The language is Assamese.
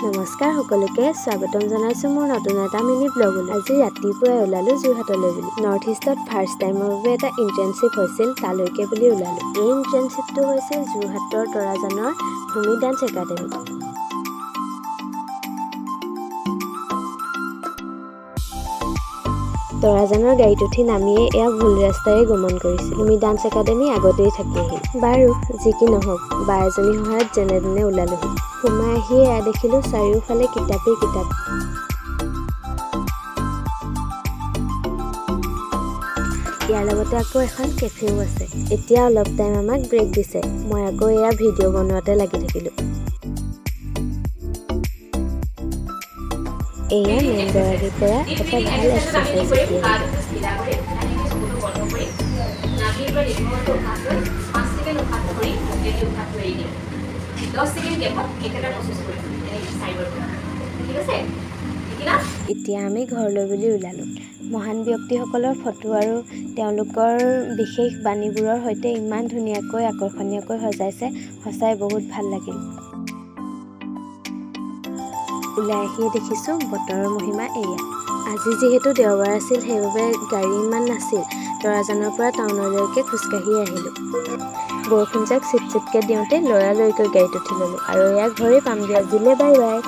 নমস্কাৰ সকলোকে স্বাগতম জনাইছোঁ মোৰ নতুন এটা মিনি ব্লগলৈ। আজি ৰাতিপুৱাই ওলালোঁ যোৰহাটলৈ বুলি। নৰ্থ ইষ্টত ফাৰ্ষ্ট টাইমৰ বাবে এটা ইণ্টাৰ্ণশ্বিপ হৈছিল, তালৈকে বুলি ওলালোঁ। এই ইণ্টাৰ্ণশ্বিপটো হৈছিল যোৰহাটৰ তৰাজানৰ ভূমি ডান্স একাডেমী। তৰাজানৰ গাড়ীত উঠি নামিয়ে এয়া ভুল ৰাস্তাৰে গমন কৰিছিল। ভূমি ডান্স একাডেমী আগতেই থাকেহি। বাৰু যি কি নহওক, বা এজনীৰ সহায়ত যেনে তেনে ওলালোহি। সোমাই আহিয়ে এয়া দেখিলোঁ চাৰিওফালে কিতাপেই কিতাপ। ইয়াৰ লগতে আকৌ এখন কেফেও আছে। এতিয়া অলপ টাইম আমাক ব্ৰেক দিছে। মই আকৌ এয়া ভিডিঅ' বনোৱাতে লাগি থাকিলোঁ। এয়া মেম্বৰাৰীৰ পৰা এটা ভাল এক্সাৰচাইজ শিকি আহিলোঁ। এতিয়া আমি ঘৰলৈ বুলি ওলালোঁ। মহান ব্যক্তিসকলৰ ফটো আৰু তেওঁলোকৰ বিশেষ বাণীবোৰৰ সৈতে ইমান ধুনীয়াকৈ আকৰ্ষণীয়কৈ সজাইছে, সঁচাই বহুত ভাল লাগিল। ওলাই আহিয়ে দেখিছোঁ বতৰৰ মহিমা এয়া। আজি যিহেতু দেওবাৰ আছিল, সেইবাবে গাড়ী ইমান নাছিল। তৰাজানৰ পৰা টাউনলৈকে খোজকাঢ়ি আহিলোঁ। বৰষুণ যাক চিট চিটকৈ দিওঁতে লৰালৰিকৈ গাড়ীত উঠি ল'লোঁ আৰু এয়া ঘৰেই পামগৈ। আজিলৈ বাই বাই।